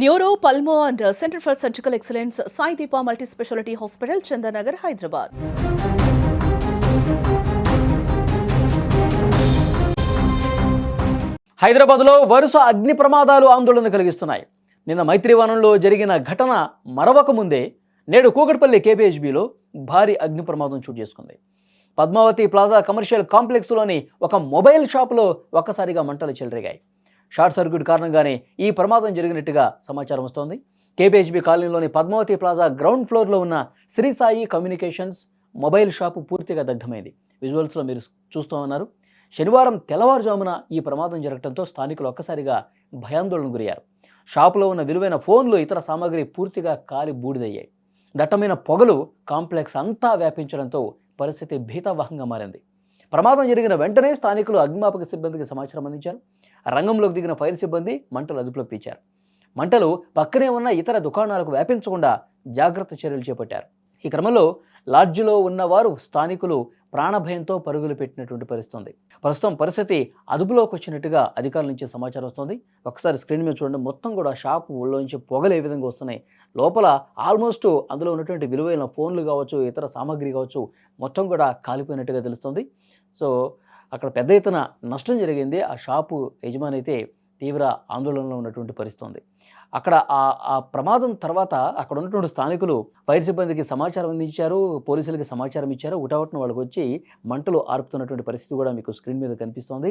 Neuro, pulmo and centre for surgical excellence Sai Deepa multi speciality hospital, Chandanagar, Hyderabad. హైదరాబాద్లో వరుస అగ్ని ప్రమాదాలు ఆందోళన కలిగిస్తున్నాయి. నిన్న మైత్రివనంలో జరిగిన ఘటన మరవక ముందే నేడు కూకట్పల్లి కేపీహెచ్బీలో భారీ అగ్ని ప్రమాదం చోటు చేసుకుంది. పద్మావతి ప్లాజా కమర్షియల్ కాంప్లెక్స్లోని ఒక మొబైల్ షాపులో ఒక్కసారిగా మంటలు చెలరేగాయి. షార్ట్ సర్క్యూట్ కారణంగానే ఈ ప్రమాదం జరిగినట్టుగా సమాచారం వస్తోంది. కేపీహెచ్బీ కాలనీలోని పద్మావతి ప్లాజా గ్రౌండ్ ఫ్లోర్లో ఉన్న Sri Sai communications mobile shop పూర్తిగా దగ్ధమైంది. విజువల్స్లో మీరు చూస్తూ ఉన్నారు. శనివారం తెల్లవారుజామున ఈ ప్రమాదం జరగడంతో స్థానికులు ఒక్కసారిగా భయాందోళన గురయ్యారు. షాపులో ఉన్న విలువైన ఫోన్లు, ఇతర సామాగ్రి పూర్తిగా కాలి బూడిదయ్యాయి. దట్టమైన పొగలు కాంప్లెక్స్ అంతా వ్యాపించడంతో పరిస్థితి భీతావహంగా మారింది. ప్రమాదం జరిగిన వెంటనే స్థానికులు అగ్నిమాపక సిబ్బందికి సమాచారం అందించారు. రంగంలోకి దిగిన ఫైర్ సిబ్బంది మంటలు అదుపులోకి తెచ్చారు. మంటలు పక్కనే ఉన్న ఇతర దుకాణాలకు వ్యాపించకుండా జాగ్రత్త చర్యలు చేపట్టారు. ఈ క్రమంలో లాడ్జిలో ఉన్నవారు స్థానికులు ప్రాణభయంతో పరుగులు పెట్టినటువంటి పరిస్థితి. ప్రస్తుతం పరిస్థితి అదుపులోకి వచ్చినట్టుగా అధికారుల నుంచి సమాచారం వస్తుంది. ఒకసారి స్క్రీన్ మీద చూడండి. మొత్తం కూడా షాపు ఊళ్ళోంచి పొగలు ఏ విధంగా వస్తున్నాయి. లోపల ఆల్మోస్ట్ అందులో ఉన్నటువంటి విలువైన ఫోన్లు కావచ్చు, ఇతర సామాగ్రి కావచ్చు, మొత్తం కూడా కాలిపోయినట్టుగా తెలుస్తుంది. సో అక్కడ పెద్ద ఎత్తున నష్టం జరిగింది. ఆ షాపు యజమాని అయితే తీవ్ర ఆందోళనలో ఉన్నటువంటి పరిస్థితి. అక్కడ ఆ ప్రమాదం తర్వాత అక్కడ ఉన్నటువంటి స్థానికులు ఫైర్ సిబ్బందికి సమాచారం అందించారు, పోలీసులకి సమాచారం ఇచ్చారు. ఉటావట్న వాళ్ళకి వచ్చి మంటలు ఆర్పుతున్నటువంటి పరిస్థితి కూడా మీకు స్క్రీన్ మీద కనిపిస్తోంది.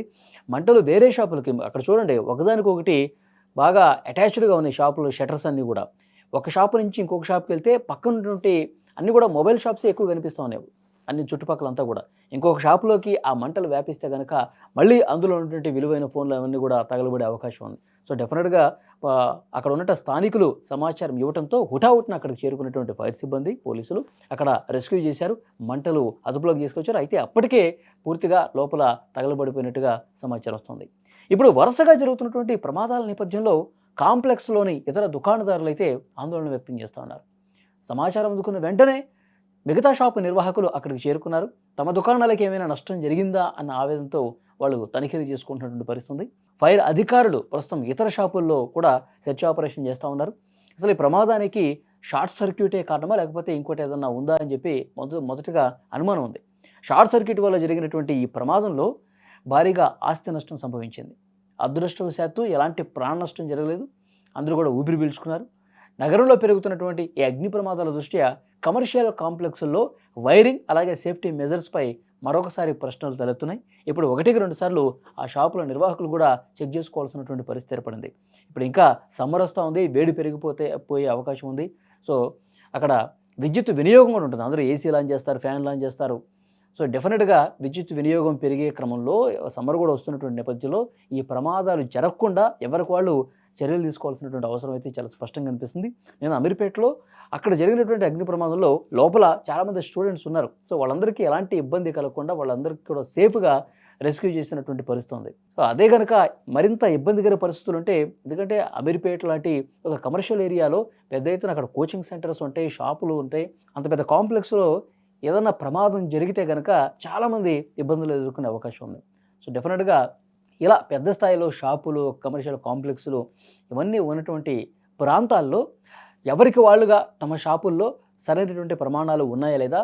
మంటలు వేరే షాపులకి అక్కడ చూడండి, ఒకదానికొకటి బాగా అటాచ్డ్గా ఉన్నాయి షాపులు, షట్టర్స్ అన్నీ కూడా. ఒక షాపు నుంచి ఇంకొక షాప్కి వెళ్తే పక్కన ఉన్నటువంటి అన్నీ కూడా మొబైల్ షాప్సే ఎక్కువ కనిపిస్తూ ఉన్నాయి అన్ని చుట్టుపక్కలంతా కూడా. ఇంకొక షాపులోకి ఆ మంటలు వ్యాపిస్తే కనుక మళ్ళీ అందులో ఉన్నటువంటి విలువైన ఫోన్లు అవన్నీ కూడా తగలబడే అవకాశం ఉంది. సో డెఫినెట్గా అక్కడ ఉన్నట్టు స్థానికులు సమాచారం ఇవ్వడంతో హుటాహుటిన అక్కడికి చేరుకున్నటువంటి ఫైర్ సిబ్బంది, పోలీసులు అక్కడ రెస్క్యూ చేశారు. మంటలు అదుపులోకి తీసుకొచ్చారు. అయితే అప్పటికే పూర్తిగా లోపల తగలబడిపోయినట్టుగా సమాచారం వస్తుంది. ఇప్పుడు వరుసగా జరుగుతున్నటువంటి ప్రమాదాల నేపథ్యంలో కాంప్లెక్స్లోని ఇతర దుకాణదారులు అయితే ఆందోళన వ్యక్తం చేస్తూ ఉన్నారు. సమాచారం అందుకున్న వెంటనే మిగతా షాపు నిర్వాహకులు అక్కడికి చేరుకున్నారు. తమ దుకాణాలకు ఏమైనా నష్టం జరిగిందా అన్న ఆవేదనతో వాళ్ళు తనిఖీలు చేసుకుంటున్నటువంటి పరిస్థితి. ఫైర్ అధికారులు ప్రస్తుతం ఇతర షాపుల్లో కూడా సెర్చ్ ఆపరేషన్ చేస్తూ ఉన్నారు. అసలు ఈ ప్రమాదానికి షార్ట్ సర్క్యూటే కారణమా లేకపోతే ఇంకోటి ఏదన్నా ఉందా అని చెప్పి మొదటగా అనుమానం ఉంది. షార్ట్ సర్క్యూట్ వల్ల జరిగినటువంటి ఈ ప్రమాదంలో భారీగా ఆస్తి నష్టం సంభవించింది. అదృష్టవశాత్తు ఎలాంటి ప్రాణ నష్టం జరగలేదు. అందరూ కూడా ఊపిరి పీల్చుకున్నారు. నగరంలో పెరుగుతున్నటువంటి ఈ అగ్ని ప్రమాదాల దృష్ట్యా కమర్షియల్ కాంప్లెక్స్ల్లో వైరింగ్ అలాగే సేఫ్టీ మెజర్స్పై మరొకసారి ప్రశ్నలు తలెత్తున్నాయి. ఇప్పుడు 1-2 సార్లు ఆ షాపుల నిర్వాహకులు కూడా చెక్ చేసుకోవాల్సినటువంటి పరిస్థితి ఏర్పడింది. ఇప్పుడు ఇంకా సమ్మర్ వస్తూ ఉంది, వేడి పోయే అవకాశం ఉంది. సో అక్కడ విద్యుత్ వినియోగం కూడా ఉంటుంది. అందరూ ఏసీ లాంచ్ చేస్తారు, ఫ్యాన్ లాంచ్ చేస్తారు. సో డెఫినెట్గా విద్యుత్ వినియోగం పెరిగే క్రమంలో సమ్మర్ కూడా వస్తున్నటువంటి నేపథ్యంలో ఈ ప్రమాదాలు జరగకుండా ఎవరికి వాళ్ళు చర్యలు తీసుకోవాల్సినటువంటి అవసరం అయితే చాలా స్పష్టంగా అనిపిస్తుంది. నేను అమీర్పేటలో అక్కడ జరిగినటువంటి అగ్ని ప్రమాదంలో లోపల చాలామంది స్టూడెంట్స్ ఉన్నారు. సో వాళ్ళందరికీ ఎలాంటి ఇబ్బంది కలగకుండా వాళ్ళందరికీ కూడా సేఫ్గా రెస్క్యూ చేసినటువంటి పరిస్థితి ఉంది. సో అదే కనుక మరింత ఇబ్బందికర పరిస్థితులు ఉంటే, ఎందుకంటే అమీర్పేట లాంటి ఒక కమర్షియల్ ఏరియాలో పెద్ద ఎత్తున అక్కడ కోచింగ్ సెంటర్స్ ఉంటాయి, షాపులు ఉంటాయి. అంత పెద్ద కాంప్లెక్స్లో ఏదన్నా ప్రమాదం జరిగితే కనుక చాలామంది ఇబ్బందులు ఎదుర్కొనే అవకాశం ఉంది. సో డెఫినెట్గా ఇలా పెద్ద స్థాయిలో షాపులు, కమర్షియల్ కాంప్లెక్స్లు ఇవన్నీ ఉన్నటువంటి ప్రాంతాల్లో ఎవరికి వాళ్ళుగా తమ షాపుల్లో సరైనటువంటి ప్రమాణాలు ఉన్నాయా లేదా,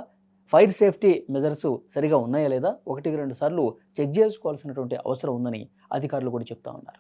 ఫైర్ సేఫ్టీ మెజర్స్ సరిగా ఉన్నాయా లేదా 1-2 సార్లు చెక్ చేసుకోవాల్సినటువంటి అవసరం ఉందని అధికారులు కూడా చెప్తా ఉన్నారు.